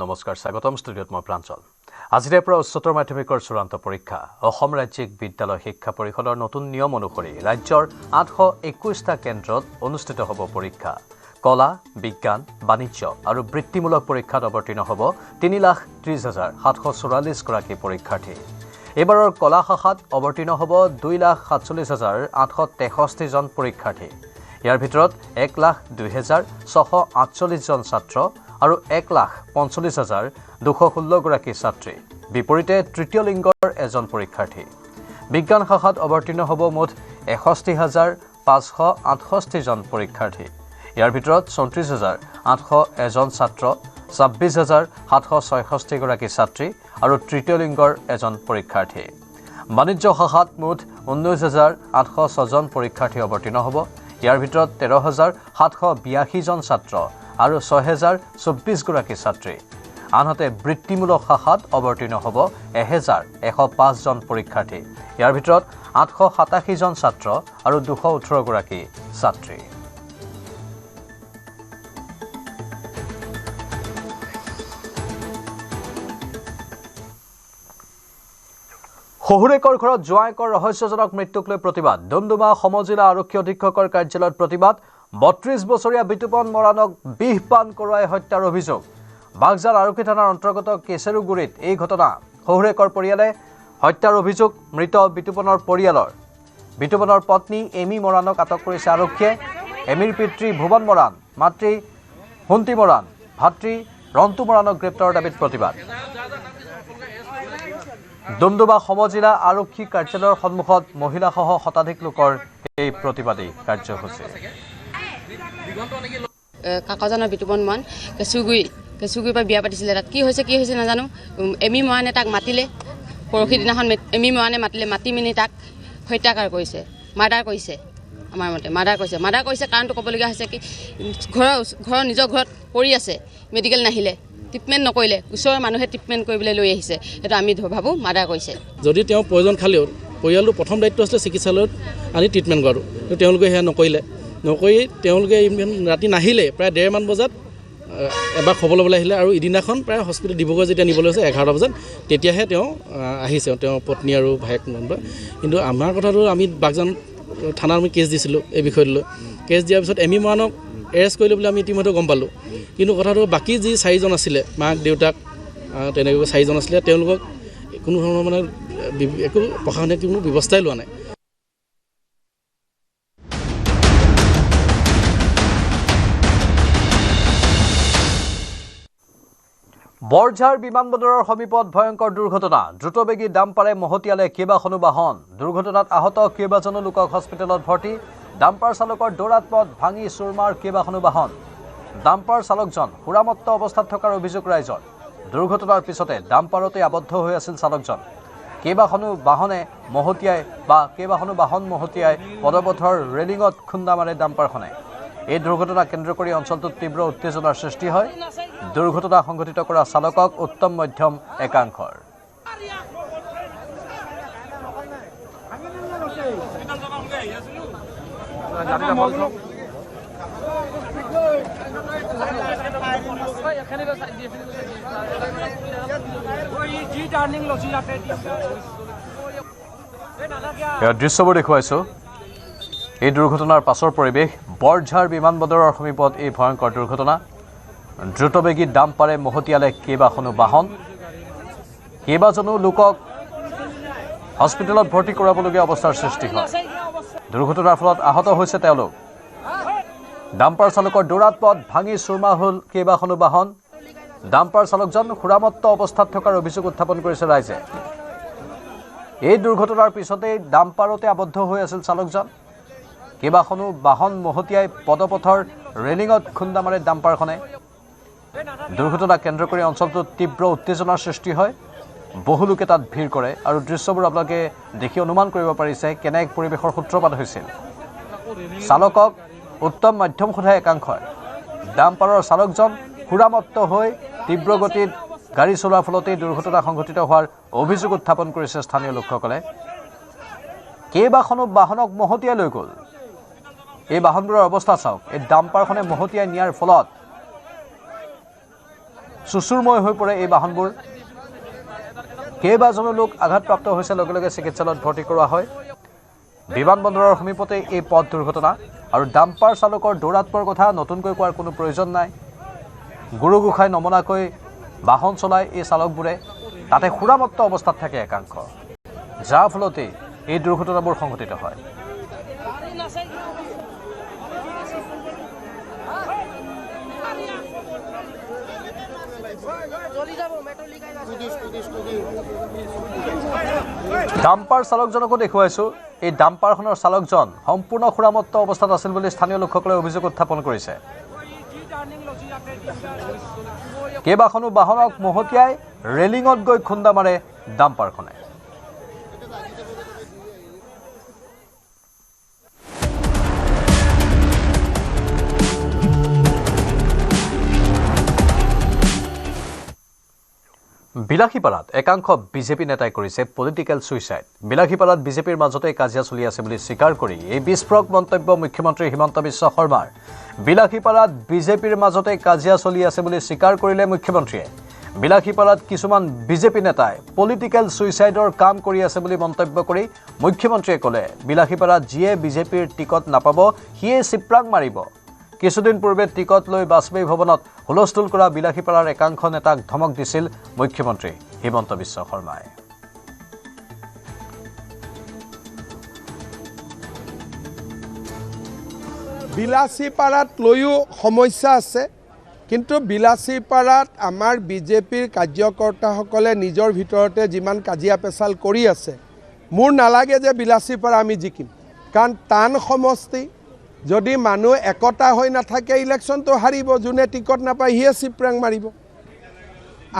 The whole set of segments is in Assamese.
নমস্কাৰ স্বাগতম ষ্টুডিঅ'ত মই প্ৰাঞ্চল আজিৰে পৰা উচ্চতৰ মাধ্যমিকৰ চূড়ান্ত পৰীক্ষা অসম ৰাজ্যিক বিদ্যালয় শিক্ষা পৰিষদৰ নতুন নিয়ম অনুসৰি ৰাজ্যৰ 821টা কেন্দ্ৰত অনুষ্ঠিত হ'ব পৰীক্ষা কলা বিজ্ঞান বাণিজ্য আৰু বৃত্তিমূলক পৰীক্ষাত অৱতীৰ্ণ হ'ব 3,30,744 গৰাকী পৰীক্ষাৰ্থী এবাৰৰ কলা শাখাত অৱতীৰ্ণ হ'ব 2,47,863 জন পৰীক্ষাৰ্থী ইয়াৰ ভিতৰত 1,02,648 জন ছাত্ৰ আৰু 1,45,216 গৰাকী ছাত্ৰী বিপৰীতে তৃতীয় লিংগৰ এজন পৰীক্ষাৰ্থী বিজ্ঞান শাখাত অৱতীৰ্ণ হ'ব মুঠ 61,568 জন পৰীক্ষাৰ্থী ইয়াৰ ভিতৰত 34,801 জন ছাত্ৰ 26,766 গৰাকী ছাত্ৰী আৰু তৃতীয় লিংগৰ এজন পৰীক্ষাৰ্থী বাণিজ্য শাখাত মুঠ 19,806 জন পৰীক্ষাৰ্থী অৱতীৰ্ণ হ'ব ইয়াৰ ভিতৰত 13,782 জন ছাত্ৰ আৰু 6,024 গৰাকী ছাত্ৰী আনহাতে বৃত্তিমূলক শাখাত অৱতীৰ্ণ হ'ব 1,105 জন পৰীক্ষাৰ্থী ইয়াৰ ভিতৰত 887 জন ছাত্ৰ আৰু 218 গৰাকী ছাত্ৰী শহুৰেকৰ ঘৰত জোৱাইকৰ ৰহস্যজনক মৃত্যুক লৈ প্ৰতিবাদ ডুমডুমা সমজিলা আৰক্ষী অধীক্ষকৰ কাৰ্যালয়ত প্ৰতিবাদ 32 বছৰীয়া বিতুপন মৰাণক বিহ পান কৰোৱাই হত্যাৰ অভিযোগ বাগজাল আৰক্ষী থানাৰ অন্তৰ্গত কেছেৰুগুৰিত এই ঘটনা শহুৰেকৰ পৰিয়ালে হত্যাৰ অভিযোগ মৃত বিতুপনৰ পৰিয়ালৰ বিতুপনৰ পত্নী এমি মৰাণক আটক কৰিছে আৰক্ষীয়ে এমিৰ পিতৃ ভুৱন মৰাণ মাতৃ হুন্তি মৰাণ ভাতৃ ৰন্তু মৰাণক গ্ৰেপ্তাৰৰ দাবীত প্ৰতিবাদ ডুমডুমা সমজিলা আৰক্ষী কাৰ্যালয়ৰ সন্মুখত মহিলাসহ শতাধিক লোকৰ এই প্ৰতিবাদী কাৰ্যসূচী কাকজানৰ বিতুপন মৰাণ কেঁচুগুৰিৰ পৰা বিয়া পাতিছিলে তাত কি হৈছে নাজানো এমি মৰাণে তাক মাতিলে পৰহি দিনাখন এমি মৰাণে মাতি মেলি তাক হত্যাকাৰ কৰিছে মাৰ্ডাৰ কৰিছে আমাৰ মতে মাৰ্ডাৰ কৰিছে কাৰণটো ক'বলগীয়া হৈছে কি ঘৰৰ নিজৰ ঘৰত পৰি আছে মেডিকেল নাহিলে ট্ৰিটমেণ্ট নকৰিলে ওচৰৰ মানুহে ট্ৰিটমেণ্ট কৰিবলৈ লৈ আহিছে সেইটো আমি ভাবোঁ মাৰ্ডাৰ কৰিছে যদি তেওঁ প্ৰয়োজন খালেও পৰিয়ালটোৰ প্ৰথম দায়িত্ব আছিলে চিকিৎসালয়ত আনি ট্ৰিটমেণ্ট কৰাটো কিন্তু তেওঁলোকে সেয়া নকৰি তেওঁলোকে ৰাতি নাহিলে প্ৰায় 1:30 মান বজাত এবাৰ খবৰ ল'বলৈ আহিলে আৰু ইদিনাখন প্ৰায় হস্পিটেল ডিব্ৰুগড় যেতিয়া নিবলৈ হৈছে 11টা বজাত তেতিয়াহে তেওঁ আহিছে তেওঁৰ পত্নী আৰু ভায়েক কিন্তু আমাৰ কথাটো আমি বাগজান থানাত আমি কেছ দিছিলোঁ এই বিষয়টো লৈ কেছ দিয়াৰ পিছত এমি মৰাণক এৰেষ্ট কৰিলে বুলি আমি ইতিমধ্যে গম পালোঁ কিন্তু কথাটো বাকী যি 4জন আছিলে মাক দেউতাক তেনেকৈ 4জন আছিলে তেওঁলোকক কোনো ধৰণৰ মানে একো প্ৰশাসনিক কোনো ব্যৱস্থাই লোৱা নাই বৰঝাৰ বিমানবন্দৰৰ সমীপত ভয়ংকৰ দুৰ্ঘটনা দ্ৰুতবেগী ডাম্পাৰে মহতিয়ালে কেইবাখনো বাহন দুৰ্ঘটনাত আহত কেইবাজনো লোকক হস্পিটেলত ভৰ্তি ডাম্পাৰ চালকৰ দৌৰাত পথ ভাঙি চুৰমাৰ কেইবাখনো বাহন ডাম্পাৰ চালকজন সুৰামত্ত অৱস্থাত থকাৰ অভিযোগ ৰাইজৰ দুৰ্ঘটনাৰ পিছতে ডাম্পাৰতে আবদ্ধ হৈ আছিল চালকজন কেইবাখনো বাহন মহতিয়াই পদপথৰ ৰেলিঙত খুন্দা মাৰে ডাম্পাৰখনে এই দুৰ্ঘটনা কেন্দ্ৰ কৰি অঞ্চলটোত তীব্ৰ উত্তেজনাৰ সৃষ্টি হয় দুৰ্ঘটনা সংঘটিত কৰা চালকক উত্তম মধ্যম একাংশৰ দৃশ্যবোৰ দেখুৱাইছো এই দুৰ্ঘটনাৰ পাছৰ পৰিৱেশ বৰঝাৰ বিমানবন্দৰৰ সমীপত এই ভয়ংকৰ দুৰ্ঘটনা দ্ৰুতবেগী ডাম্পাৰে মহতিয়ালে কেইবাখনো বাহন কেইবাজনো লোকক হস্পিটেলত ভৰ্তি কৰাবলগীয়া অৱস্থাৰ সৃষ্টি হয় দুৰ্ঘটনাৰ ফলত আহত হৈছে তেওঁলোক ডাম্পাৰ চালকৰ দৌৰাত পথ ভাঙি চুৰমা হ'ল কেইবাখনো বাহন ডাম্পাৰ চালকজন সুৰামত্ত অৱস্থাত থকাৰ অভিযোগ উত্থাপন কৰিছে ৰাইজে এই দুৰ্ঘটনাৰ পিছতেই ডাম্পাৰতে আবদ্ধ হৈ আছিল চালকজন কেইবাখনো বাহন মহতিয়াই পদপথৰ ৰেলিঙত খুন্দা মাৰে ডাম্পাৰখনে দুৰ্ঘটনা কেন্দ্ৰ কৰি অঞ্চলটোত তীব্ৰ উত্তেজনাৰ সৃষ্টি হয় বহু লোকে তাত ভিৰ কৰে আৰু দৃশ্যবোৰ আপোনালোকে দেখি অনুমান কৰিব পাৰিছে কেনে এক পৰিৱেশৰ সূত্ৰপাত হৈছিল চালকক উত্তম মধ্যম সোধাই একাংশই ডাম্পাৰৰ চালকজন সুৰামত্ত হৈ তীব্ৰ গতিত গাড়ী চলোৱাৰ ফলতেই দুৰ্ঘটনা সংঘটিত হোৱাৰ অভিযোগ উত্থাপন কৰিছে স্থানীয় লোকসকলে কেইবাখনো বাহনক মহতিয়াই লৈ গ'ল এই বাহনবোৰৰ অৱস্থা চাওক এই ডাম্পাৰখনে মহতিয়াই নিয়াৰ ফলত চুচুৰময় হৈ পৰে এই বাহনবোৰ কেইবাজনো লোক আঘাতপ্ৰাপ্ত হৈছে লগে লগে চিকিৎসালয়ত ভৰ্তি কৰোৱা হয় বিমানবন্দৰৰ সমীপতে এই পথ দুৰ্ঘটনা আৰু ডাম্পাৰ চালকৰ দৌৰাত্মৰ কথা নতুনকৈ কোৱাৰ কোনো প্ৰয়োজন নাই গুৰু গোসাঁই নমনাকৈ বাহন চলায় এই চালকবোৰে তাতে সুৰামত্ত অৱস্থাত থাকে একাংশ যাৰ ফলতে এই দুৰ্ঘটনাবোৰ সংঘটিত হয় ডাম্পাৰ চালকজনকো দেখুৱাইছোঁ এই ডাম্পাৰখনৰ চালকজন সম্পূৰ্ণ সুৰামত্ত অৱস্থাত আছিল বুলি স্থানীয় লোকসকলে অভিযোগ উত্থাপন কৰিছে কেইবাখনো বাহনক মহতিয়াই ৰেলিঙত গৈ খুন্দা মাৰে ডাম্পাৰখনে বিলাসীপাৰাত একাংশ বিজেপি নেতাই কৰিছে পলিটিকেল সুইচাইড বিলাসীপাৰাত বিজেপিৰ মাজতে কাজিয়া চলি আছে বুলি স্বীকাৰ কৰি এই বিস্ফোৰক মন্তব্য মুখ্যমন্ত্ৰী হিমন্ত বিশ্ব শৰ্মাৰ বিলাসীপাৰাত বিজেপিৰ মাজতে কাজিয়া চলি আছে বুলি স্বীকাৰ কৰিলে মুখ্যমন্ত্ৰীয়ে বিলাসীপাৰাত কিছুমান বিজেপি নেতাই পলিটিকেল সুইচাইডৰ কাম কৰি আছে বুলি মন্তব্য কৰি মুখ্যমন্ত্ৰীয়ে ক'লে বিলাসীপাৰাত যিয়ে বিজেপিৰ টিকট নাপাব সিয়ে চিপ্ৰাং মাৰিব কিছুদিন পূৰ্বে টিকট লৈ বাজপেয়ী ভৱনত হুলস্থুল কৰা বিলাসীপাৰাৰ একাংশ নেতাক ধমক দিছিল মুখ্যমন্ত্ৰী হিমন্ত বিশ্ব শৰ্মাই বিলাসীপাৰাত লৈও সমস্যা আছে কিন্তু বিলাসীপাৰাত আমাৰ বিজেপিৰ কাৰ্যকৰ্তাসকলে নিজৰ ভিতৰতে যিমান কাজিয়া পেচাল কৰি আছে মোৰ নালাগে যে বিলাসীপাৰা আমি জিকিম কাৰণ টান সমষ্টি যদি মানুহ একতা হৈ নাথাকে ইলেকশ্যনটো হাৰিব যোনে টিকট নাপায় সিয়ে চিপ্ৰাং মাৰিব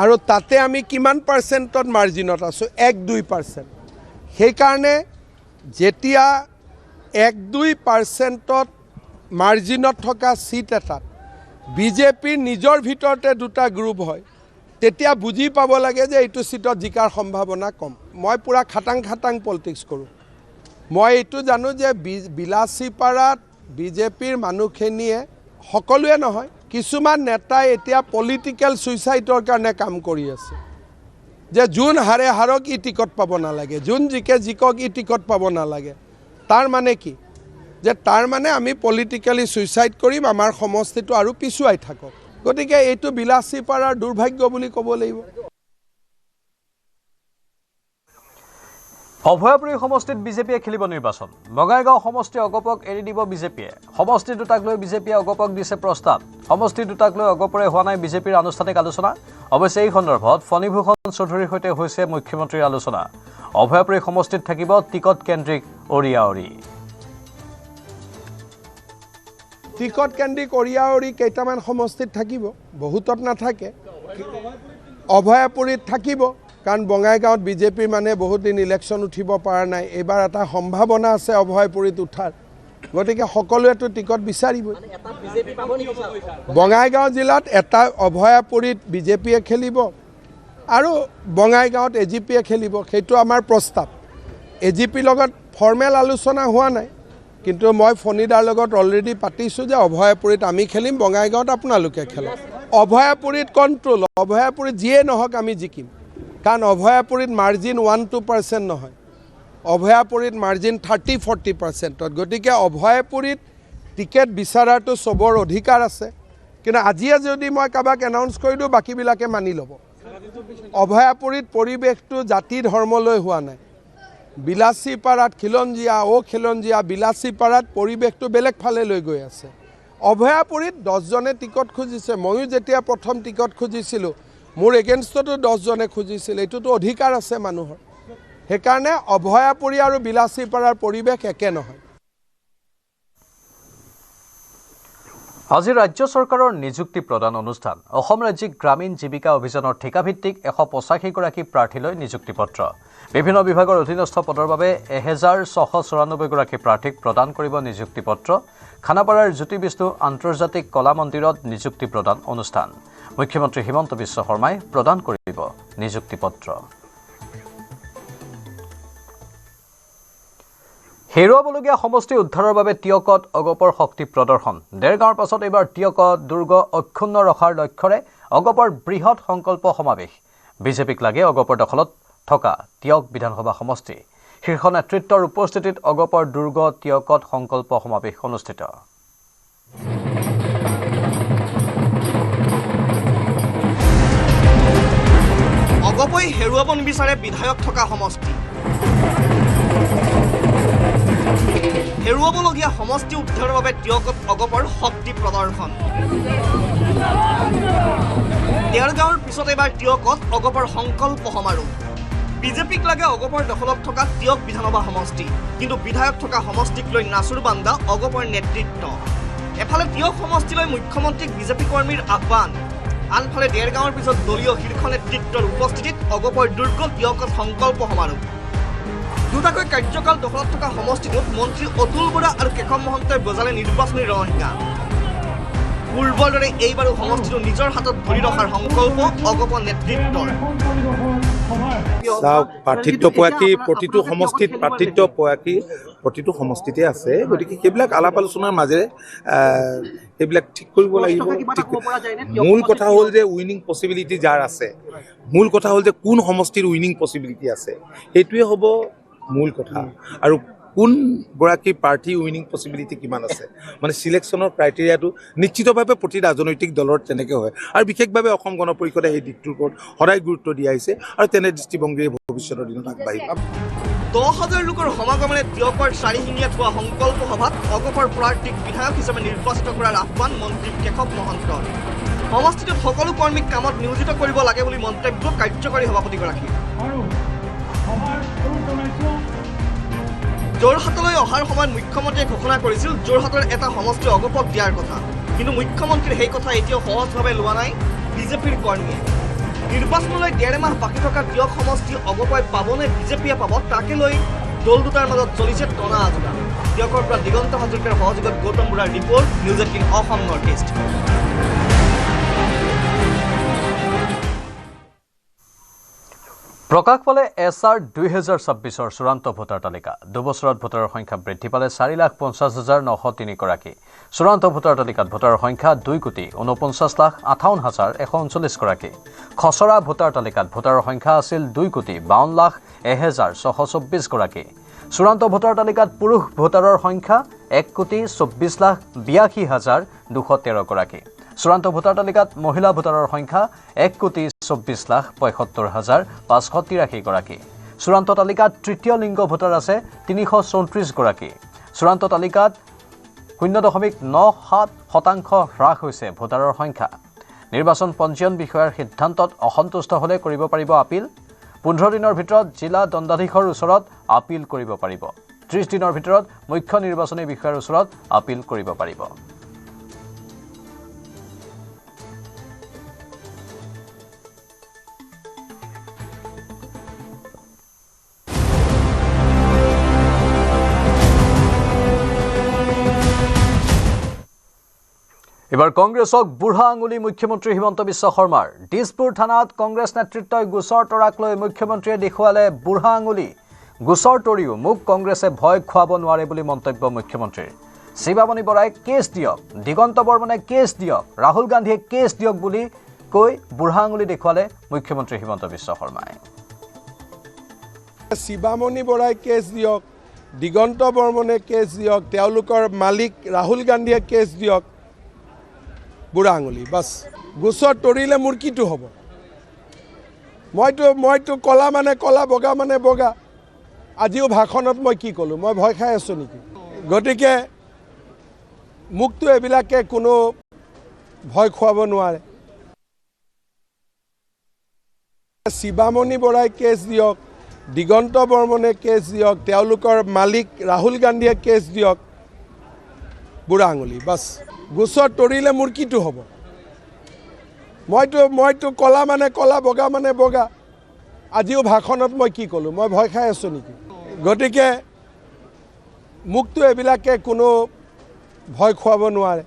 আৰু তাতে আমি কিমান পাৰ্চেণ্টত মাৰ্জিনত আছোঁ 1-2%। সেইকাৰণে যেতিয়া 1-2%ত মাৰ্জিনত থকা চিট এটাত বিজেপিৰ নিজৰ ভিতৰতে দুটা গ্ৰুপ হয় তেতিয়া বুজি পাব লাগে যে এইটো চিটত জিকাৰ সম্ভাৱনা কম মই পুৰা খাটাং পলিটিক্স কৰোঁ মই এইটো জানো যে বিলাসীপাৰাত বিজেপিৰ মানুহখিনিয়ে সকলোৱে নহয় কিছুমান নেতাই এতিয়া পলিটিকেল সুইচাইডৰ কাৰণে কাম কৰি আছে যে যোন হাৰে হাৰক ই টিকট পাব নালাগে যোন জিকে জিকক ই টিকট পাব নালাগে তাৰ মানে কি যে তাৰ মানে আমি পলিটিকেলি সুইচাইড কৰিম আমাৰ সমষ্টিটো আৰু পিছুৱাই থাকক গতিকে এইটো বিলাসীপাৰাৰ দুৰ্ভাগ্য বুলি ক'ব লাগিব অভয়াপুৰী সমষ্টিত বিজেপিয়ে খেলিব নিৰ্বাচন বঙাইগাঁও সমষ্টি অগপক এৰি দিব বিজেপিয়ে সমষ্টি দুটাক লৈ বিজেপিয়ে অগপক দিছে প্ৰস্তাৱ সমষ্টি দুটাক লৈ অগপৰে হোৱা নাই বিজেপিৰ আনুষ্ঠানিক আলোচনা অৱশ্যে এই সন্দৰ্ভত ফণীভূষণ চৌধুৰীৰ সৈতে হৈছে মুখ্যমন্ত্ৰীৰ আলোচনা অভয়াপুৰী সমষ্টিত থাকিব টিকট কেন্দ্ৰিক অৰিয়াঅৰি টিকট কেন্দ্ৰিক অৰিয়াঅৰি কেইটামান সমষ্টিত থাকিব বহুতত নাথাকে অভয়াপুৰীত থাকিব কাৰণ বঙাইগাঁৱত বিজেপিৰ মানে বহুত দিন ইলেকশ্যন উঠিব পৰা নাই এইবাৰ এটা সম্ভাৱনা আছে অভয়াপুৰীত উঠাৰ গতিকে সকলোৱেতো টিকট বিচাৰিব বঙাইগাঁও জিলাত এটা অভয়াপুৰীত বিজেপিয়ে খেলিব আৰু বঙাইগাঁৱত এজিপিয়ে খেলিব সেইটো আমাৰ প্ৰস্তাৱ এজিপিৰ লগত ফৰ্মেল আলোচনা হোৱা নাই কিন্তু মই ফণীদাৰ লগত অলৰেডি পাতিছোঁ যে অভয়াপুৰীত আমি খেলিম বঙাইগাঁৱত আপোনালোকে খেলক অভয়াপুৰীত কণ্ট্ৰল অভয়াপুৰীত যিয়ে নহওক আমি জিকিম কাৰণ অভয়াপুৰীত মাৰ্জিন 1-2% নহয় অভয়াপুৰীত মাৰ্জিন 30-40%ত গতিকে অভয়াপুৰীত টিকেট বিচাৰাটো চবৰ অধিকাৰ আছে কিন্তু আজিয়ে যদি মই কাবাক এনাউন্স কৰি দিওঁ বাকীবিলাকে মানি ল'ব অভয়াপুৰীত পৰিৱেশটো জাতি ধৰ্মলৈ হোৱা নাই বিলাসীপাৰাত খিলঞ্জীয়া বিলাসীপাৰাত পৰিৱেশটো বেলেগ ফালে লৈ গৈ আছে অভয়াপুৰীত 10জনে টিকট খুজিছে ময়ো যেতিয়া প্ৰথম টিকট খুজিছিলোঁ মোৰ এগেইনষ্টতো 10জনে খুজিছিল এইটোতো অধিকাৰ আছে মানুহৰ সেইকাৰণে অভয়াপুৰী আৰু বিলাসীপাৰাৰ পৰিৱেশ একে নহয় আজি ৰাজ্য চৰকাৰৰ নিযুক্তি প্ৰদান অনুষ্ঠান অসম ৰাজ্যিক গ্ৰামীণ জীৱিকা অভিযানৰ ঠিকাভিত্তিক 185গৰাকী প্ৰাৰ্থীলৈ নিযুক্তি পত্ৰ বিভিন্ন বিভাগৰ অধীনস্থ পদৰ বাবে 1694গৰাকী প্ৰাৰ্থীক প্ৰদান কৰিব নিযুক্তি পত্ৰ খানাপাৰাৰ জ্যোতি বিষ্ণু আন্তৰ্জাতিক কলা মন্দিৰত নিযুক্তি প্ৰদান অনুষ্ঠান মুখ্যমন্ত্ৰী হিমন্ত বিশ্ব শৰ্মাই প্ৰদান কৰিব নিযুক্তি পত্ৰ হেৰুৱাবলগীয়া সমষ্টি উদ্ধাৰৰ বাবে টিয়কত অগপৰ শক্তি প্ৰদৰ্শন 1.5 গাঁৱৰ পাছত এইবাৰ টিয়কত দুৰ্গ অক্ষুণ্ণ ৰখাৰ লক্ষ্যৰে অগপৰ বৃহৎ সংকল্প সমাৱেশ বিজেপিক লাগে অগপৰ দখলত থকা টিয়ক বিধানসভা সমষ্টি শীৰ্ষ নেতৃত্বৰ উপস্থিতিত অগপৰ দুৰ্গ টিয়কত সংকল্প সমাৱেশ অনুষ্ঠিত অগপই হেৰুৱাব নিবিচাৰে বিধায়ক থকা সমষ্টি হেৰুৱাবলগীয়া সমষ্টি উদ্ধাৰৰ বাবে টিয়কত অগপৰ শক্তি প্ৰদৰ্শন দেৰগাঁৱৰ পিছত এবাৰ টিয়কত অগপৰ সংকল্প সমাৰোহ বিজেপিক লাগে অগপৰ দখলত থকা টিয়ক বিধানসভা সমষ্টি কিন্তু বিধায়ক থকা সমষ্টিক লৈ নাচুৰ বান্দা অগপৰ নেতৃত্ব এফালে টিয়ক সমষ্টিলৈ মুখ্যমন্ত্ৰীক বিজেপি কৰ্মীৰ আহ্বান আনফালে দেৰগাঁৱৰ পিছত দলীয় শীৰ্ষ নেতৃত্বৰ উপস্থিতিত অগপৰ দুৰ্গ টিয়কত সংকল্প সমাৰোহ দুটাকৈ কাৰ্যকাল দখলত থকা সমষ্টিটোত মন্ত্ৰী অতুল বৰা আৰু কেশৱ মহন্তই বজালে নিৰ্বাচনী ৰণসিঙা পূৰ্বৰ দৰে এইবাৰো সমষ্টিটো নিজৰ হাতত ধৰি ৰখাৰ সংকল্প অগপ নেতৃত্বৰ প্ৰাৰ্থিত্ব পোৱাকি প্ৰতিটো সমষ্টিত প্ৰাৰ্থিত্ব পোৱাকি প্ৰতিটো সমষ্টিতে আছে গতিকে সেইবিলাক আলাপ আলোচনাৰ মাজেৰে সেইবিলাক ঠিক কৰিব লাগিব মূল কথা হ'ল যে উইনিং পচিবিলিটি যাৰ আছে মূল কথা হ'ল যে কোন সমষ্টিৰ উইনিং পচিবিলিটি আছে সেইটোৱে হ'ব মূল কথা আৰু কোন গৰাকী প্ৰাৰ্থী উইনিং পচিবিলিটি কিমান আছে মানে সিলেকশ্যনৰ ক্ৰাইটেৰিয়াটো নিশ্চিতভাৱে প্ৰতি ৰাজনৈতিক দলৰ তেনেকৈ হয় আৰু বিশেষভাৱে অসম গণ পৰিষদে সেই দিশটোৰ ওপৰত সদায় গুৰুত্ব দিয়া হৈছে আৰু তেনে দৃষ্টিভংগীৰে ভৱিষ্যতৰ দিনত আগবাঢ়িব 10,000 লোকৰ সমাগমেৰে টিয়কৰ চাৰিশিঙীয়াত হোৱা সংকল্প সভাত অগপৰ প্ৰাৰ্থীক বিধায়ক হিচাপে নিৰ্বাচিত কৰাৰ আহ্বান মন্ত্ৰী কেশৱ মহন্তৰ সমষ্টিটোত সকলো কৰ্মীক কামত নিয়োজিত কৰিব লাগে বুলি মন্তব্য কাৰ্যকৰী সভাপতিগৰাকী যোৰহাটলৈ অহাৰ সময়ত মুখ্যমন্ত্ৰীয়ে ঘোষণা কৰিছিল যোৰহাটৰ এটা সমষ্টি অগপক দিয়াৰ কথা কিন্তু মুখ্যমন্ত্ৰীৰ সেই কথা এতিয়াও সহজভাৱে লোৱা নাই বিজেপিৰ কৰ্মীয়ে নিৰ্বাচনলৈ 1.5 মাহ বাকী থকা টিয়ক সমষ্টি অগপই পাবনে বিজেপিয়ে পাব তাকে লৈ দল দুটাৰ মাজত চলিছে টনা আজোৰা টিয়কৰ পৰা দিগন্ত হাজৰিকাৰ সহযোগত গৌতম বুঢ়াৰ report news 18 Assam north east প্ৰকাশ পালে SR 2026 চূড়ান্ত ভোটাৰ তালিকা দুবছৰত ভোটাৰৰ সংখ্যা বৃদ্ধি পালে 4,50,903 গৰাকী চূড়ান্ত ভোটাৰ তালিকাত ভোটাৰৰ সংখ্যা 2,49,58,139 গৰাকী খচৰা ভোটাৰ তালিকাত ভোটাৰৰ সংখ্যা আছিল 2,52,1,624 গৰাকী চূড়ান্ত ভোটাৰ তালিকাত পুৰুষ ভোটাৰৰ সংখ্যা 1,24,82,213 গৰাকী চূড়ান্ত ভোটাৰ তালিকাত মহিলা ভোটাৰৰ সংখ্যা 1,24,75,583 গৰাকী চূড়ান্ত তালিকাত তৃতীয় লিংগ ভোটাৰ আছে 334 গৰাকী চূড়ান্ত তালিকাত 0.97% হ্ৰাস হৈছে ভোটাৰৰ সংখ্যা নিৰ্বাচন পঞ্জীয়ন বিষয়াৰ সিদ্ধান্তত অসন্তুষ্ট হ'লে কৰিব পাৰিব আপিল 15 দিনৰ ভিতৰত জিলা দণ্ডাধীশৰ ওচৰত আপিল কৰিব পাৰিব 30 দিনৰ ভিতৰত মুখ্য নিৰ্বাচনী বিষয়াৰ ওচৰত আপিল কৰিব পাৰিব এবাৰ কংগ্ৰেছক বুঢ়া আঙুলি মুখ্যমন্ত্ৰী হিমন্ত বিশ্ব শৰ্মাৰ দিছপুৰ থানাত কংগ্ৰেছ নেতৃত্বই গোচৰ তৰাক লৈ মুখ্যমন্ত্ৰীয়ে দেখুৱালে বুঢ়া আঙুলি গোচৰ তৰিও মোক কংগ্ৰেছে ভয় খুৱাব নোৱাৰে বুলি মন্তব্য মুখ্যমন্ত্ৰীৰ শিৱামণি বৰাই কেছ দিয়ক দিগন্ত বৰ্মনে কেছ দিয়ক ৰাহুল গান্ধীয়ে কেছ দিয়ক বুলি কৈ বুঢ়া আঙুলি দেখুৱালে মুখ্যমন্ত্ৰী হিমন্ত বিশ্ব শৰ্মাই শিৱামণি বৰাই কেছ দিয়ক দিগন্ত বৰ্মনে কেছ দিয়ক তেওঁলোকৰ মালিক ৰাহুল গান্ধীয়ে কেছ দিয়ক বুঢ়া আঙুলি বাস গোচৰ তৰিলে মোৰ কিটো হ'ব মইতো কলা মানে কলা বগা মানে বগা আজিও ভাষণত মই কি ক'লোঁ মই ভয় খাই আছোঁ নেকি গতিকে মোকতো এইবিলাকে কোনো ভয় খুৱাব নোৱাৰে শিৱামণি বৰাই কেছ দিয়ক দিগন্ত বৰ্মনে কেছ দিয়ক তেওঁলোকৰ মালিক ৰাহুল গান্ধীয়ে কেছ দিয়ক বুঢ়া আঙুলি বাস গোচৰ তৰিলে মোৰ কিটো হ'ব মইতো কলা মানে কলা বগা মানে বগা আজিও ভাষণত মই কি ক'লোঁ মই ভয় খাই আছোঁ নেকি গতিকে মোকতো এইবিলাকে কোনো ভয় খুৱাব নোৱাৰে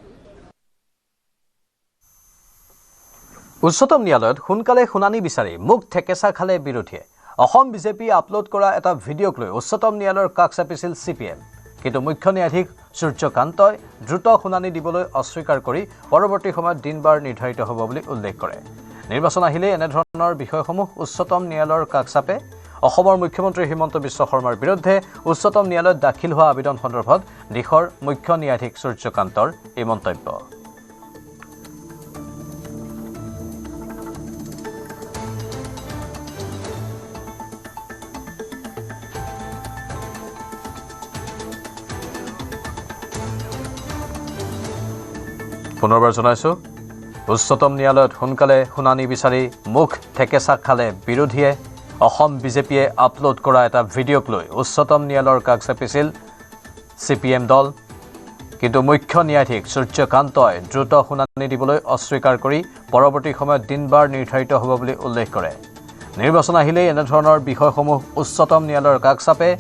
উচ্চতম ন্যায়ালয়ত সোনকালে শুনানি বিচাৰি মুখ ঠেকেচা খালে বিৰোধীয়ে অসম বিজেপি আপলোড কৰা এটা ভিডিঅ'ক লৈ উচ্চতম ন্যায়ালয়ৰ কাষ চাপিছিল CPM কিন্তু মুখ্য ন্যায়াধীশ সূৰ্যকান্তই দ্ৰুত শুনানি দিবলৈ অস্বীকাৰ কৰি পৰৱৰ্তী সময়ত দিনবাৰ নিৰ্ধাৰিত হ'ব বুলি উল্লেখ কৰে। নিৰ্বাচন আহিলে এনেধৰণৰ বিষয়সমূহ উচ্চতম ন্যায়ালয়ৰ কাষ চাপে। অসমৰ মুখ্যমন্ত্ৰী হিমন্ত বিশ্ব শৰ্মাৰ বিৰুদ্ধে উচ্চতম ন্যায়ালয়ত দাখিল হোৱা আবেদন সন্দৰ্ভত দেশৰ মুখ্য ন্যায়াধীশ সূৰ্যকান্তৰ এই মন্তব্য। পুনৰবাৰ জনাইছোঁ, উচ্চতম ন্যায়ালয়ত সোনকালে শুনানি বিচাৰি মুখ ঠেকেচা খালে বিৰোধীয়ে। অসম বিজেপিয়ে আপলোড কৰা এটা ভিডিঅ'ক লৈ উচ্চতম ন্যায়ালয়ৰ কাষ চাপিছিল CPM দল। কিন্তু মুখ্য ন্যায়াধীশ সূৰ্যকান্তই দ্ৰুত শুনানি দিবলৈ অস্বীকাৰ কৰি পৰৱৰ্তী সময়ত দিনবাৰ নিৰ্ধাৰিত হ'ব বুলি উল্লেখ কৰে। নিৰ্বাচন আহিলেই এনেধৰণৰ বিষয়সমূহ উচ্চতম ন্যায়ালয়ৰ কাষ চাপে।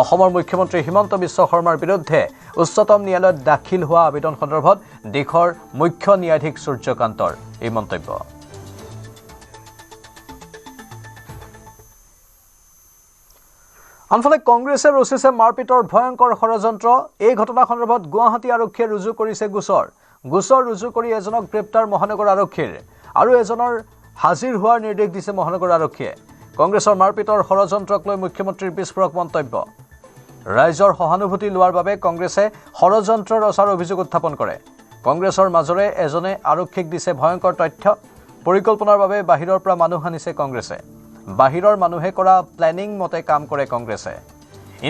অসমৰ মুখ্যমন্ত্ৰী হিমন্ত বিশ্ব শৰ্মাৰ বিৰুদ্ধে উচ্চতম ন্যায়ালয়ত দাখিল হোৱা আবেদন সন্দৰ্ভত দেশৰ মুখ্য ন্যায়াধীশ সূৰ্যকান্তৰ এই মন্তব্য। আনফালে কংগ্ৰেছে ৰচিছে মাৰপিটৰ ভয়ংকৰ ষড়যন্ত্ৰ। এই ঘটনা সন্দৰ্ভত গুৱাহাটী আৰক্ষীয়ে ৰুজু কৰিছে গোচৰ ৰুজু কৰি এজনক গ্ৰেপ্তাৰ মহানগৰ আৰক্ষীৰ আৰু এজনৰ হাজিৰ হোৱাৰ নিৰ্দেশ দিছে মহানগৰ আৰক্ষীয়ে। কংগ্ৰেছৰ মাৰপিটৰ ষড়যন্ত্ৰক লৈ মুখ্যমন্ত্ৰীৰ বিস্ফোৰক মন্তব্য। ৰাইজৰ সহানুভূতি লোৱাৰ বাবে কংগ্ৰেছে ষড়যন্ত্ৰ ৰচাৰ অভিযোগ উত্থাপন কৰে। কংগ্ৰেছৰ মাজৰে এজনে আৰক্ষীক দিছে ভয়ংকৰ তথ্য। পৰিকল্পনাৰ বাবে বাহিৰৰ পৰা মানুহ আনিছে কংগ্ৰেছে। বাহিৰৰ মানুহে কৰা প্লেনিং মতে কাম কৰে কংগ্ৰেছে।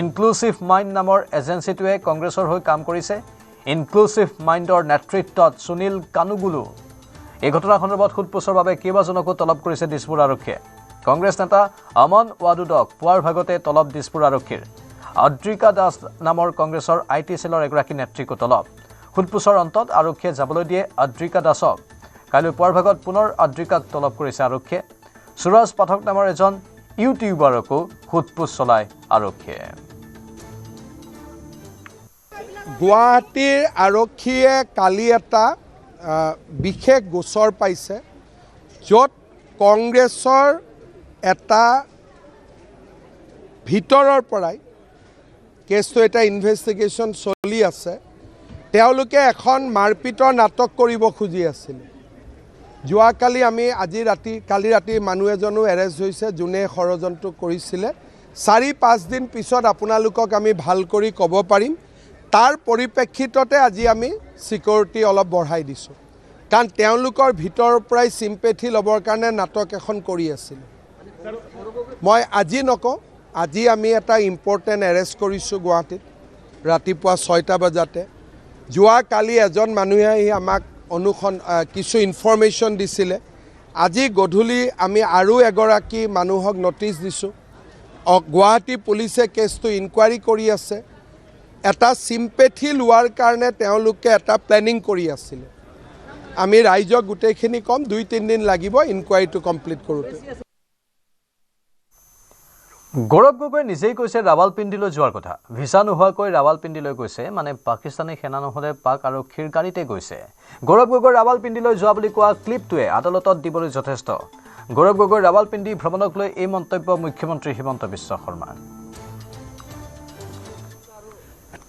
ইনক্লুচিভ মাইণ্ড নামৰ এজেন্সিটোৱে কংগ্ৰেছৰ হৈ কাম কৰিছে। ইনক্লুচিভ মাইণ্ডৰ নেতৃত্বত সুনীল কানুগুলু। এই ঘটনা সন্দৰ্ভত সোধপোছৰ বাবে কেইবাজনকো তলব কৰিছে দিছপুৰ আৰক্ষীয়ে। কংগ্ৰেছ নেতা আমন ৱাদুদক পুৱাৰ ভাগতে তলব দিছপুৰ আৰক্ষীৰ। আদ্ৰিকা দাস নামৰ কংগ্ৰেছৰ IT চেলৰ এগৰাকী নেত্ৰীকো তলব। সোধপোছৰ অন্তত আৰক্ষীয়ে যাবলৈ দিয়ে আদ্ৰিকা দাসক। কাইলৈ পুৱাৰ ভাগত পুনৰ আদ্ৰিকাক তলব কৰিছে আৰক্ষীয়ে। সুৰাজ পাঠক নামৰ এজন ইউটিউবাৰকো সোধপোছ চলায় আৰক্ষীয়ে। গুৱাহাটীৰ আৰক্ষীয়ে কালি এটা বিশেষ গোচৰ পাইছে, য'ত কংগ্ৰেছৰ এটা ভিতৰৰ পৰাই কেছটো এটা ইনভেষ্টিগেশ্যন চলি আছে। তেওঁলোকে এখন মাৰপিটৰ নাটক কৰিব খুজি আছিল। যোৱাকালি কালি ৰাতি মানুহ এজনো এৰেষ্ট হৈছে, যোনে ষড়যন্ত্ৰ কৰিছিলে। 4-5 দিন পিছত আপোনালোকক আমি ভাল কৰি ক'ব পাৰিম। তাৰ পৰিপ্ৰেক্ষিততে আজি আমি ছিকিউৰিটি অলপ বঢ়াই দিছোঁ, কাৰণ তেওঁলোকৰ ভিতৰৰ পৰাই চিম্পেথি ল'বৰ কাৰণে নাটক এখন কৰি আছিল। মই আজি নকওঁ, আজি আমি এটা ইম্পৰ্টেণ্ট এৰেষ্ট কৰিছোঁ গুৱাহাটীত ৰাতিপুৱা 6টা বজাতে। যোৱাকালি এজন মানুহে আহি আমাক কিছু ইনফৰমেশ্যন দিছিলে। আজি গধূলি আমি আৰু এগৰাকী মানুহক নটিচ দিছোঁ। গুৱাহাটী পুলিচে কেছটো ইনকুৱাৰী কৰি আছে। এটা চিম্পেথি লোৱাৰ কাৰণে তেওঁলোকে এটা প্লেনিং কৰি আছিলে। আমি ৰাইজক গোটেইখিনি ক'ম, 2-3 দিন লাগিব ইনকুৱাৰীটো কমপ্লিট কৰোঁতে। গৌৰৱ গগৈ নিজেই কৈছে ৰাৱালপিণ্ডিলৈ যোৱাৰ কথা। ভিছা নোহোৱাকৈ ৰাৱালপিণ্ডিলৈ গৈছে, মানে পাকিস্তানী সেনা নহ'লে পাক আৰক্ষীৰ গাড়ীতে গৈছে। গৌৰৱ গগৈ ৰাৱালপিণ্ডিলৈ যোৱা বুলি কোৱা ক্লিপটোৱে আদালতত দিবলৈ যথেষ্ট। গৌৰৱ গগৈ ৰাৱালপিণ্ডি ভ্ৰমণক লৈ এই মন্তব্য মুখ্যমন্ত্ৰী হিমন্ত বিশ্ব শৰ্মাৰ।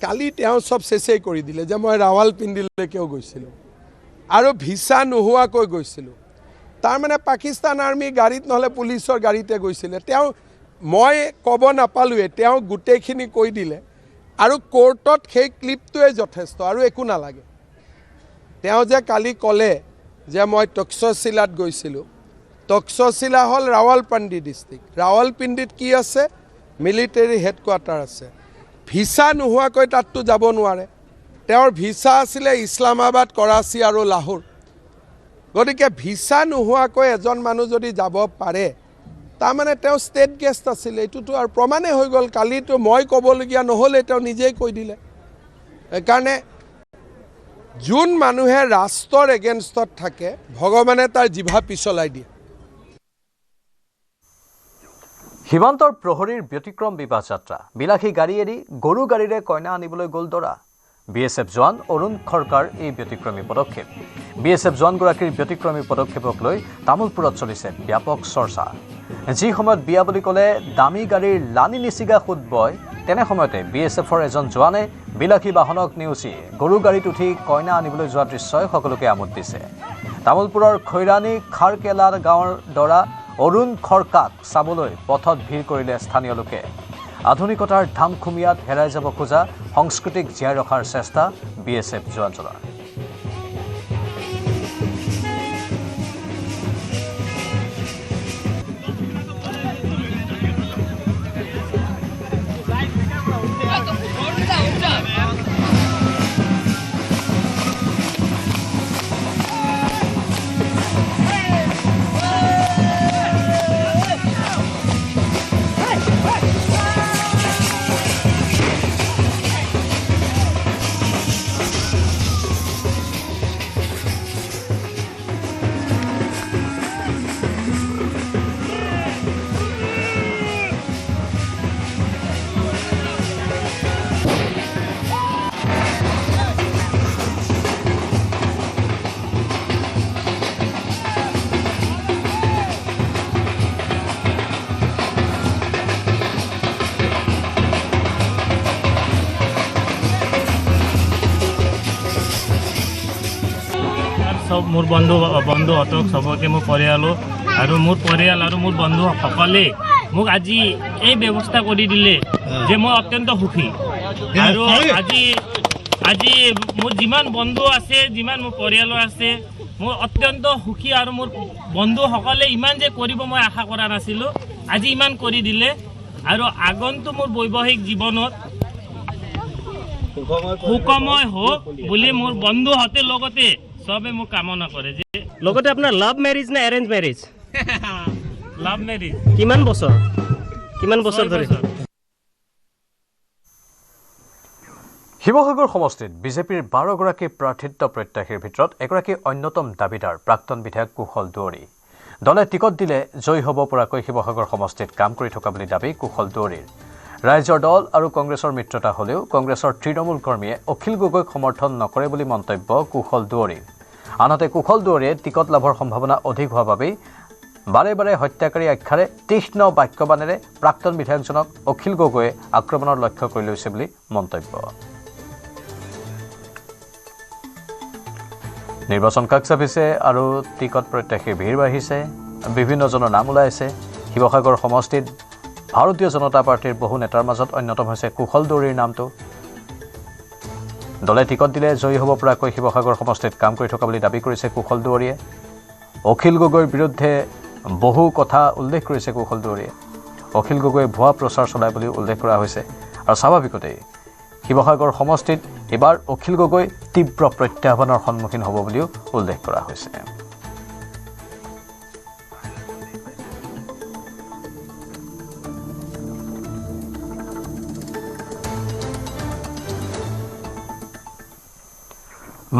কালি তেওঁ চব চেচেই কৰি দিলে যে মই ৰাৱালপিণ্ডিলৈকেও গৈছিলোঁ আৰু ভিছা নোহোৱাকৈ গৈছিলোঁ। তাৰমানে পাকিস্তান আৰ্মি গাড়ীত নহ'লে পুলিচৰ গাড়ীতে গৈছিলে। মই ক'ব নাপালোঁৱে, তেওঁ গোটেইখিনি কৈ দিলে আৰু কোৰ্টত সেই ক্লিপটোৱে যথেষ্ট আৰু একো নালাগে। তেওঁ যে কালি ক'লে যে মই তক্ষশিলাত গৈছিলোঁ, তক্ষশিলা হ'ল ৰাৱালপিণ্ডি ডিষ্ট্ৰিক্ট। ৰাৱালপিণ্ডিত কি আছে? মিলিটেৰী হেডকোৱাৰ্টাৰ আছে। ভিছা নোহোৱাকৈ তাততো যাব নোৱাৰে। তেওঁৰ ভিছা আছিলে ইছলামাবাদ, কৰাচী আৰু লাহোৰ। গতিকে ভিছা নোহোৱাকৈ এজন মানুহ যদি যাব পাৰে, তাৰমানে তেওঁ ষ্টেট গেষ্ট আছিলে। এইটোতো আৰু প্ৰমাণেই হৈ গ'ল। কালিতো মই ক'বলগীয়া নহ'লে তেওঁ নিজেই কৈ দিলে। সেইকাৰণে যোন মানুহে ৰাষ্ট্ৰৰ এগেইনষ্টত থাকে, ভগৱানে তাৰ জিভা পিছলাই দিয়ে। সীমান্তৰ প্ৰহৰীৰ ব্যতিক্ৰম বিবাহ যাত্ৰা। বিলাসী গাড়ী এৰি গৰু গাড়ীৰে কইনা আনিবলৈ গ'ল দৰা। BSF জোৱান অৰুণ খৰকাৰ এই ব্যতিক্ৰমী পদক্ষেপ। BSF জোৱানগৰাকীৰ ব্যতিক্ৰমী পদক্ষেপক লৈ তামোলপুৰত চলিছে ব্যাপক চৰ্চা। যি সময়ত বিয়া বুলি ক'লে দামী গাড়ীৰ লানি নিচিগা সোঁত বয় তেনে সময়তে BSFৰ এজন জোৱানে বিলাসী বাহনক নেওচি গৰু গাড়ীত উঠি কইনা আনিবলৈ যোৱা দৃশ্যই সকলোকে আমোদ দিছে। তামোলপুৰৰ খৈৰাণী খাৰকেলা গাঁৱৰ দৰা অৰুণ খৰকাক চাবলৈ পথত ভিৰ কৰিলে স্থানীয় লোকে। আধুনিকতাৰ ধামখুমীয়াত হেৰাই যাব খোজা সংস্কৃতিক জীয়াই ৰখাৰ চেষ্টা BSF জোৱানজনৰ। সব মোৰ বন্ধুহঁতক সবকে মোৰ পৰিয়ালো আৰু মোৰ পৰিয়াল আৰু মোৰ বন্ধুসকলে মোক আজি এই ব্যৱস্থা কৰি দিলে যে মই অত্যন্ত সুখী। আৰু আজি মোৰ যিমান বন্ধু আছে, যিমান মোৰ পৰিয়ালো আছে, মই অত্যন্ত সুখী। আৰু মোৰ বন্ধুসকলে ইমান যে কৰিব মই আশা কৰা নাছিলোঁ, আজি ইমান কৰি দিলে। আৰু আগন্তুক মোৰ বৈবাহিক জীৱনত সুখময় হোক বুলি মোৰ বন্ধুহঁতে লগতে সবে মোক কামনা কৰে। যে লগতে আপোনাৰ লাভ মেৰিজ নে এৰেঞ্জ মেৰিজ? লাভ মেৰিজ। কিমান বছৰ ধৰি? শিৱসাগৰ সমষ্টিত বিজেপিৰ 12গৰাকী প্ৰাৰ্থিত্ব প্ৰত্যাশীৰ ভিতৰত এগৰাকী অন্যতম দাবীদাৰ প্ৰাক্তন বিধায়ক কুশল দুৱৰী। দলে টিকট দিলে জয়ী হ'ব পৰাকৈ শিৱসাগৰ সমষ্টিত কাম কৰি থকা বুলি দাবী কুশল দুৱৰীৰ। ৰাইজৰ দল আৰু কংগ্ৰেছৰ মিত্ৰতা হ'লেও কংগ্ৰেছৰ তৃণমূল কৰ্মীয়ে অখিল গগৈক সমৰ্থন নকৰে বুলি মন্তব্য কুশল দুৱৰীৰ। আনহাতে কুশল দুৱৰীয়ে টিকট লাভৰ সম্ভাৱনা অধিক হোৱা বাবেই বাৰে বাৰে হত্যাকাৰী আখ্যাৰে তীক্ষ্ণ বাক্যবাণেৰে প্ৰাক্তন বিধায়কজনক অখিল গগৈয়ে আক্ৰমণৰ লক্ষ্য কৰি লৈছে বুলি মন্তব্য। নিৰ্বাচন কাষ চাপিছে আৰু টিকট প্ৰত্যাশীৰ ভিৰ বাঢ়িছে। বিভিন্নজনৰ নাম ওলাইছে। শিৱসাগৰ সমষ্টিত ভাৰতীয় জনতা পাৰ্টিৰ বহু নেতাৰ মাজত অন্যতম হৈছে কুশল দুৱৰীৰ নামটো। দলে টিকট দিলে জয়ী হ'ব পৰাকৈ শিৱসাগৰ সমষ্টিত কাম কৰি থকা বুলি দাবী কৰিছে কুশল দুৱৰীয়ে। অখিল গগৈৰ বিৰুদ্ধে বহু কথা উল্লেখ কৰিছে কুশল দুৱৰীয়ে। অখিল গগৈয়ে ভুৱা প্ৰচাৰ চলায় বুলি উল্লেখ কৰা হৈছে। আৰু স্বাভাৱিকতেই শিৱসাগৰ সমষ্টিত এইবাৰ অখিল গগৈ তীব্ৰ প্ৰত্যাহ্বানৰ সন্মুখীন হ'ব বুলিও উল্লেখ কৰা হৈছে।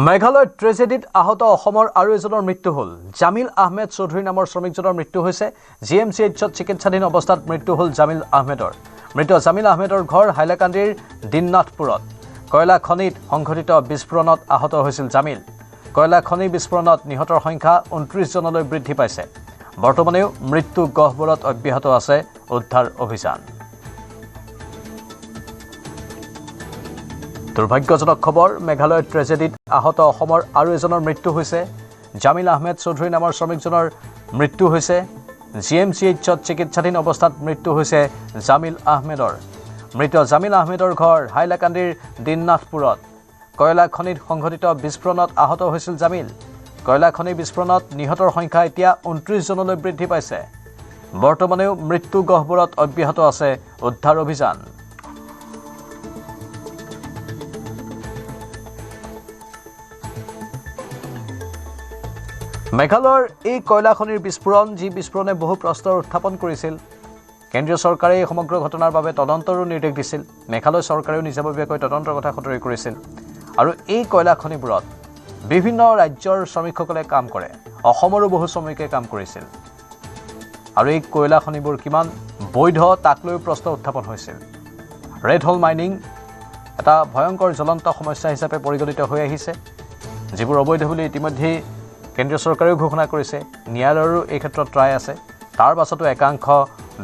মেঘালয়ত ট্ৰেজেডিত আহত অসমৰ আৰু এজনৰ মৃত্যু হ'ল। জামিল আহমেদ চৌধুৰী নামৰ শ্ৰমিকজনৰ মৃত্যু হৈছে। GMCHত চিকিৎসাধীন অৱস্থাত মৃত্যু হ'ল জামিল আহমেদৰ। মৃত জামিল আহমেদৰ ঘৰ হাইলাকান্দিৰ দিননাথপুৰত। কয়লা খনিত সংঘটিত বিস্ফোৰণত আহত হৈছিল জামিল। কয়লা খনি বিস্ফোৰণত নিহতৰ সংখ্যা 29 জনলৈ বৃদ্ধি পাইছে। বৰ্তমানেও মৃত্যু গহ্বৰত অব্যাহত আছে উদ্ধাৰ অভিযান। দুৰ্ভাগ্যজনক খবৰ, মেঘালয়ৰ ট্ৰেজেডিত আহত অসমৰ আৰু এজনৰ মৃত্যু হৈছে। জামিল আহমেদ চৌধুৰী নামৰ শ্ৰমিকজনৰ মৃত্যু হৈছে। GMCHত চিকিৎসাধীন অৱস্থাত মৃত্যু হৈছে জামিল আহমেদৰ। মৃত জামিল আহমেদৰ ঘৰ হাইলাকান্দিৰ দিননাথপুৰত। কয়লা খনিত সংঘটিত বিস্ফোৰণত আহত হৈছিল জামিল। কয়লা খনি বিস্ফোৰণত নিহতৰ সংখ্যা এতিয়া 29 জনলৈ বৃদ্ধি পাইছে। বৰ্তমানেও মৃত্যু গহ্বৰত অব্যাহত আছে উদ্ধাৰ অভিযান। মেঘালয়ৰ এই কয়লা খনিৰ বিস্ফোৰণ, যি বিস্ফোৰণে বহু প্ৰশ্নৰ উত্থাপন কৰিছিল। কেন্দ্ৰীয় চৰকাৰে এই সমগ্ৰ ঘটনাৰ বাবে তদন্তৰো নিৰ্দেশ দিছিল। মেঘালয় চৰকাৰেও নিজাববীয়াকৈ তদন্তৰ কথা সতৰি কৰিছিল। আৰু এই কয়লা খনিবোৰত বিভিন্ন ৰাজ্যৰ শ্ৰমিকসকলে কাম কৰে। অসমৰো বহু শ্ৰমিকে কাম কৰিছিল। আৰু এই কয়লা খনিবোৰ কিমান বৈধ তাক লৈ প্ৰশ্ন উত্থাপন হৈছিল। ৰেড হোল মাইনিং এটা ভয়ংকৰ জ্বলন্ত সমস্যা হিচাপে পৰিগণিত হৈ আহিছে, যিবোৰ অবৈধ বুলি ইতিমধ্যেই কেন্দ্ৰীয় চৰকাৰেও ঘোষণা কৰিছে। ন্যায়ালয়ৰো এই ক্ষেত্ৰত ৰায় আছে। তাৰ পাছতো একাংশ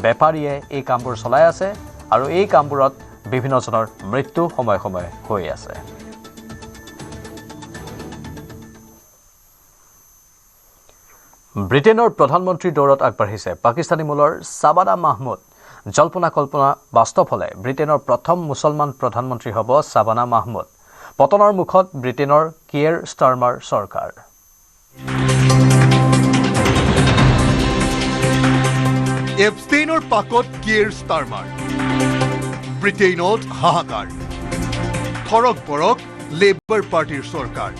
বেপাৰীয়ে এই কামবোৰ চলাই আছে আৰু এই কামবোৰত বিভিন্নজনৰ মৃত্যু সময়ে সময়ে হৈ আছে। ব্ৰিটেইনৰ প্ৰধানমন্ত্ৰীৰ দৌৰত আগবাঢ়িছে পাকিস্তানী মূলৰ শাবানা মাহমুদ। জল্পনা কল্পনা বাস্তৱ হ'লে ব্ৰিটেইনৰ প্ৰথম মুছলমান প্ৰধানমন্ত্ৰী হ'ব শাবানা মাহমুদ। পতনৰ মুখত ব্ৰিটেইনৰ কিয়েৰ ষ্টাৰমাৰ চৰকাৰ। এপষ্টেইনৰ পাকত কিয়েৰ ষ্টাৰমাৰ। ব্ৰিটেইনত হাহাকাৰ। থৰক বৰক লেবাৰ পাৰ্টিৰ চৰকাৰ।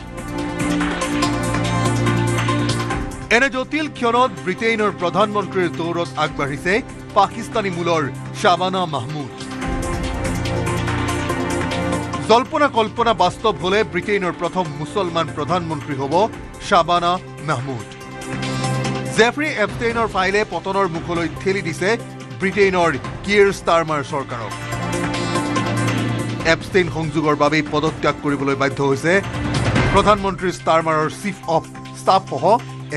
এনে জটিল ক্ষণত ব্ৰিটেইনৰ প্ৰধানমন্ত্ৰীৰ দৌৰত আগবাঢ়িছে পাকিস্তানী মূলৰ শাবানা মাহমুদ। জল্পনা কল্পনা বাস্তৱ হ'লে ব্ৰিটেইনৰ প্ৰথম মুছলমান প্ৰধানমন্ত্ৰী হ'ব শাবানা মাহমুদ। জেফ্ৰি এপষ্টেইনৰ ফাইলে পতনৰ মুখলৈ ঠেলি দিছে ব্ৰিটেইনৰ কিয়েৰ ষ্টাৰমাৰ চৰকাৰক। এপষ্টেইন সংযোগৰ বাবেই পদত্যাগ কৰিবলৈ বাধ্য হৈছে প্ৰধানমন্ত্ৰী ষ্টাৰমাৰৰ চিফ অফ ষ্টাফসহ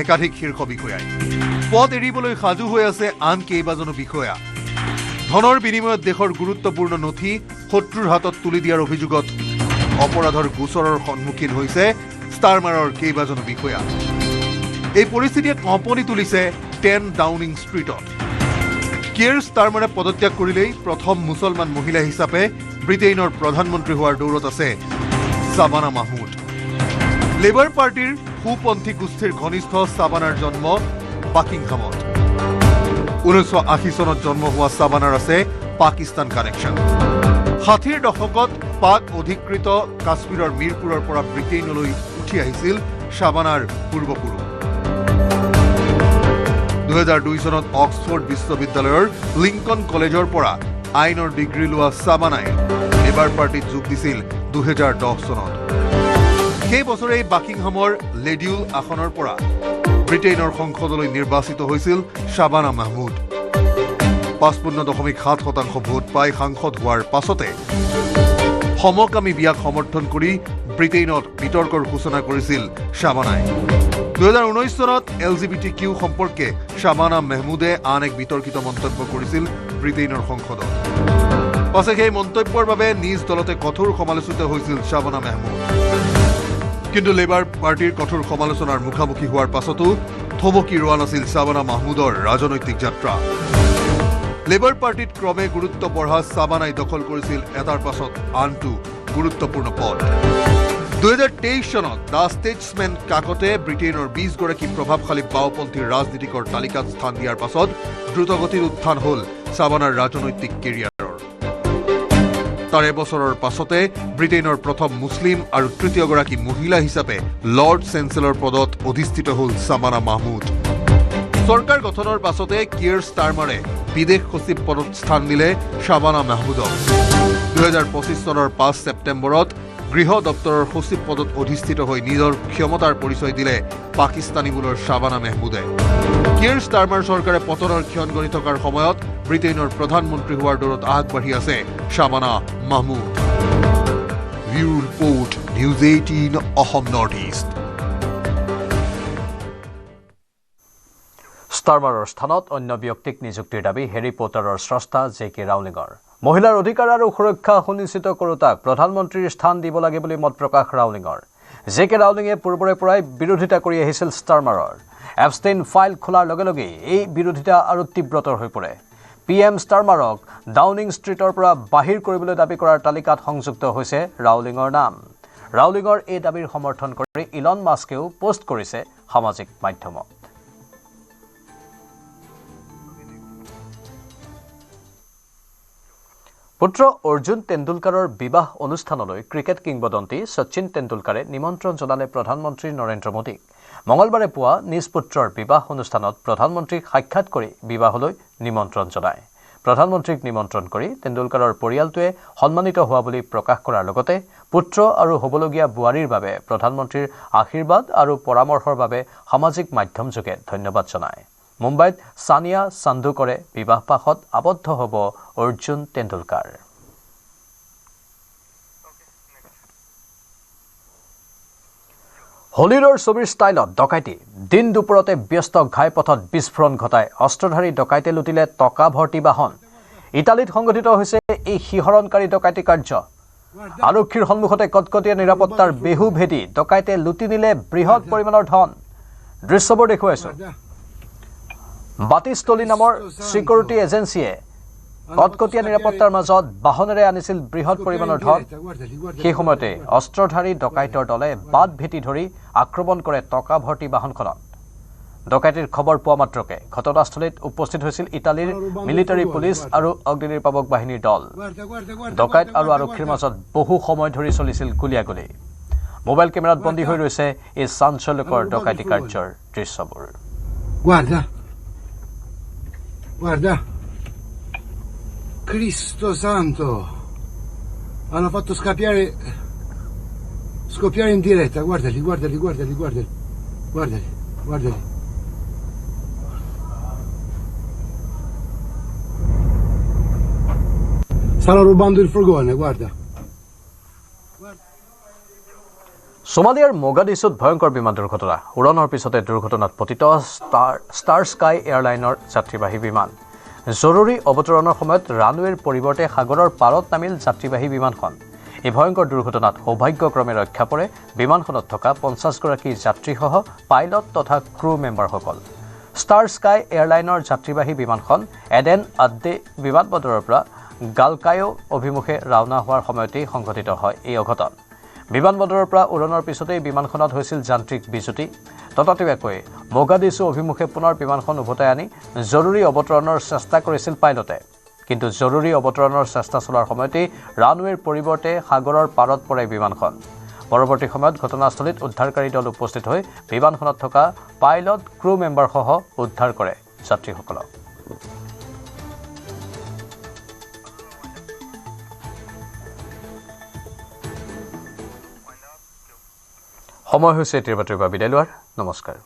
একাধিক শীৰ্ষ বিষয়াই। পদ এৰিবলৈ সাজু হৈ আছে আন কেইবাজনো বিষয়া। ধনৰ বিনিময়ত দেশৰ গুৰুত্বপূৰ্ণ নথি শত্ৰুৰ হাতত তুলি দিয়াৰ অভিযোগত অপৰাধৰ গোচৰৰ সন্মুখীন হৈছে ষ্টাৰমাৰৰ কেইবাজনো বিষয়া। এই পৰিস্থিতিয়ে কঁপনি তুলিছে 10 ডাউনিং ষ্ট্ৰীটত। কিয়েৰ ষ্টাৰমাৰে পদত্যাগ কৰিলেই প্ৰথম মুছলমান মহিলা হিচাপে ব্ৰিটেইনৰ প্ৰধানমন্ত্ৰী হোৱাৰ দৌৰত আছে শাবানা মাহমুদ। লেবাৰ পাৰ্টিৰ সুপন্থী গোষ্ঠীৰ ঘনিষ্ঠ শাবানাৰ জন্ম বাকিংহামত। 1980 চনত জন্ম হোৱা শাবানাৰ আছে পাকিস্তান কানেকশ্যন। 60ৰ দশকত পাক অধিকৃত কাশ্মীৰৰ মিৰপুৰৰ পৰা ব্ৰিটেইনলৈ উঠি আহিছিল শাবানাৰ পূৰ্বপুৰুষ। 2002 চনত অক্সফৰ্ড বিশ্ববিদ্যালয়ৰ লিংকন কলেজৰ পৰা আইনৰ ডিগ্ৰী লোৱা শাবানাই লেবাৰ পাৰ্টিত যোগ দিছিল 2010 চনত। সেই বছৰেই বাকিংহামৰ লেডিউল আসনৰ পৰা ব্ৰিটেইনৰ সংসদলৈ নিৰ্বাচিত হৈছিল শাবানা মাহমুদ। 55.7% ভোট পাই সাংসদ হোৱাৰ পাছতে সমকামী বিয়াক সমৰ্থন কৰি ব্ৰিটেইনত বিতৰ্কৰ সূচনা কৰিছিল শাবানাই। 2019 চনত LGBTQ সম্পৰ্কে শাবানা মাহমুদে আন এক বিতৰ্কিত মন্তব্য কৰিছিল ব্ৰিটেইনৰ সংসদত। পাছে সেই মন্তব্যৰ বাবে নিজ দলতে কঠোৰ সমালোচিত হৈছিল শাবানা মাহমুদ। কিন্তু লেবাৰ পাৰ্টিৰ কঠোৰ সমালোচনাৰ মুখামুখি হোৱাৰ পাছতো থমকি ৰোৱা নাছিল শাবানা মাহমুদৰ ৰাজনৈতিক যাত্ৰা। লেবাৰ পাৰ্টিত ক্ৰমে গুৰুত্ব বঢ়া শাবানাই দখল কৰিছিল এটাৰ পাছত আনটো গুৰুত্বপূৰ্ণ পদ। 2023 চনত দ্য ষ্টেটছমেন কাকতে ব্ৰিটেইনৰ 20 গৰাকী প্ৰভাৱশালী বাওঁপন্থী ৰাজনীতিকৰ তালিকাত স্থান দিয়াৰ পাছত দ্ৰুতগতিৰ উত্থান হ'ল শাবানাৰ ৰাজনৈতিক কেৰিয়াৰৰ। তাৰ এবছৰৰ পাছতে ব্ৰিটেইনৰ প্ৰথম মুছলিম আৰু তৃতীয়গৰাকী মহিলা হিচাপে লৰ্ড চেঞ্চেলৰ পদত অধিষ্ঠিত হ'ল শাবানা মাহমুদ। চৰকাৰ গঠনৰ পাছতে কিয়েৰ ষ্টাৰমাৰে বিদেশ সচিব পদত স্থান দিলে শাবানা মাহমুদক। 2025 চনৰ 5 ছেপ্টেম্বৰত গৃহ দপ্তৰৰ সচিব পদত অধিষ্ঠিত হৈ নিজৰ ক্ষমতাৰ পৰিচয় দিলে পাকিস্তানী মূলৰ শাবানা মাহমুদে। কিয়েৰ ষ্টাৰমাৰ চৰকাৰে পতনৰ ক্ষণ গণি থকাৰ সময়ত ব্ৰিটেইনৰ প্ৰধানমন্ত্ৰী হোৱাৰ দৌৰত আগবাঢ়ি আছে Shabana Mahmud. Bureau report, news 18 Assam north east. ষ্টাৰমাৰৰ স্থানত অন্য ব্যক্তিক নিযুক্তিৰ দাবী হেৰী পটাৰৰ স্ৰষ্টা JK ৰাউলিঙৰ। মহিলাৰ অধিকাৰ আৰু সুৰক্ষা সুনিশ্চিত কৰোতাক প্ৰধানমন্ত্ৰীৰ স্থান দিব লাগে বুলি মত প্ৰকাশ ৰাউলিঙৰ। JK ৰাউলিঙে পূৰ্বৰে পৰাই বিৰোধিতা কৰি আহিছিল ষ্টাৰমাৰৰ। এপষ্টেইন ফাইল খোলাৰ লগে লগেই এই বিৰোধিতা আৰু তীব্ৰতৰ হৈ পৰে। PM ষ্টাৰমাৰক ডাউনিং ষ্ট্ৰীটৰ পৰা বাহিৰ কৰিবলৈ দাবী কৰাৰ তালিকাত সংযুক্ত হৈছে ৰাউলিঙৰ নাম। ৰাউলিঙৰ এই দাবীৰ সমৰ্থন কৰি ইলন মাস্কেও পোষ্ট কৰিছে সামাজিক মাধ্যমত। পুত্ৰ অৰ্জুন তেণ্ডুলকাৰৰ বিবাহ অনুষ্ঠানলৈ ক্ৰিকেট কিংবদন্তি শচীন তেণ্ডুলকাৰে নিমন্ত্ৰণ জনালে প্ৰধানমন্ত্ৰী নৰেন্দ্ৰ মোদীক। মঙলবাৰে পুৱা নিজ পুত্ৰৰ বিবাহ অনুষ্ঠানত প্ৰধানমন্ত্ৰীক সাক্ষাৎ কৰি বিবাহলৈ নিমন্ত্ৰণ জনায়। প্ৰধানমন্ত্ৰীক নিমন্ত্ৰণ কৰি তেণ্ডুলকাৰৰ পৰিয়ালটোৱে সন্মানিত হোৱা বুলি প্ৰকাশ কৰাৰ লগতে পুত্ৰ আৰু হ'বলগীয়া বোৱাৰীৰ বাবে প্ৰধানমন্ত্ৰীৰ আশীৰ্বাদ আৰু পৰামৰ্শৰ বাবে সামাজিক মাধ্যমযোগে ধন্যবাদ জনায়। মুম্বাইত সানিয়া চান্দুকৰে বিবাহপাশত আবদ্ধ হ'ব অৰ্জুন তেণ্ডুলকাৰ। হলিউডৰ ছবিৰ ষ্টাইলত ডকাইতি। দিন দুপৰতে ব্যস্ত ঘাইপথত বিস্ফোৰণ ঘটাই অস্ত্ৰধাৰী ডকাইতে লুটিলে টকা ভৰ্তি বাহন। ইটালীত সংঘটিত হৈছে এই শিহৰণকাৰী ডকাইতি কাৰ্য আৰক্ষীৰ সন্মুখতে কটকটীয়া নিৰাপত্তাৰ বেহু ভেদি ডকাইতে লুটি নিলে বৃহৎ পৰিমাণৰ ধন দৃশ্যবোৰ দেখুৱাইছো বাতিস্থলী নামৰ চিকিউৰিটি এজেন্সিয়ে কটকটীয়া নিৰাপত্তাৰ মাজত বাহনেৰে আনিছিল বৃহৎ পৰিমাণৰ ধন সেই সময়তে অস্ত্ৰধাৰী ডকাইতৰ দলে বাট ভেটি ধৰি আক্ৰমণ কৰে টকা ভৰ্তি বাহনখনত ডকাইতিৰ খবৰ পোৱা মাত্ৰকে ঘটনাস্থলীত উপস্থিত হৈছিল ইটালীৰ মিলিটাৰী পুলিচ আৰু অগ্নিনিৰ্বাপক বাহিনীৰ দল ডকাইত আৰু আৰক্ষীৰ মাজত বহু সময় ধৰি চলিছিল গুলীয়াগুলী মোবাইল কেমেৰাত বন্দী হৈ ৰৈছে এই চাঞ্চল্যকৰ ডকাইতি কাৰ্যৰ দৃশ্যবোৰ Guarda, Cristo Santo, hanno fatto scoppiare in diretta, guardali, guardali. Stanno rubando il furgone, guarda. সোমালিয়াৰ মোগাদিছুত ভয়ংকৰ বিমান দুৰ্ঘটনা উৰণৰ পিছতে দুৰ্ঘটনাত পতিত ষ্টাৰ স্কাই এয়াৰলাইনৰ যাত্ৰীবাহী বিমান জৰুৰী অৱতৰণৰ সময়ত ৰানৱেৰ পৰিৱৰ্তে সাগৰৰ পাৰত নামিল যাত্ৰীবাহী বিমানখন এই ভয়ংকৰ দুৰ্ঘটনাত সৌভাগ্যক্ৰমে ৰক্ষা পৰে বিমানখনত থকা 50 গৰাকী যাত্ৰীসহ পাইলট তথা ক্ৰু মেম্বাৰসকল ষ্টাৰ স্কাই এয়াৰলাইনৰ যাত্ৰীবাহী বিমানখন এডেন আদ্দে বিমানবন্দৰৰ পৰা গালকায়ো অভিমুখে ৰাওনা হোৱাৰ সময়তেই সংঘটিত হয় এই অঘটন বিমানবন্দৰৰ পৰা উৰণৰ পিছতেই বিমানখনত হৈছিল যান্ত্ৰিক বিজুতি ততাতৈয়াকৈ মোগাদিছু অভিমুখে পুনৰ বিমানখন উভতাই আনি জৰুৰী অৱতৰণৰ চেষ্টা কৰিছিল পাইলটে কিন্তু জৰুৰী অৱতৰণৰ চেষ্টা চলোৱাৰ সময়তেই ৰানৱেৰ পৰিৱৰ্তে সাগৰৰ পাৰত পৰে বিমানখন পৰৱৰ্তী সময়ত ঘটনাস্থলীত উদ্ধাৰকাৰী দল উপস্থিত হৈ বিমানখনত থকা পাইলট ক্ৰু মেম্বাৰসহ উদ্ধাৰ কৰে যাত্ৰীসকলক সময় হৈছে এতিয়াৰ বাতৰিৰ পৰা বিদায় লোৱাৰ নমস্কাৰ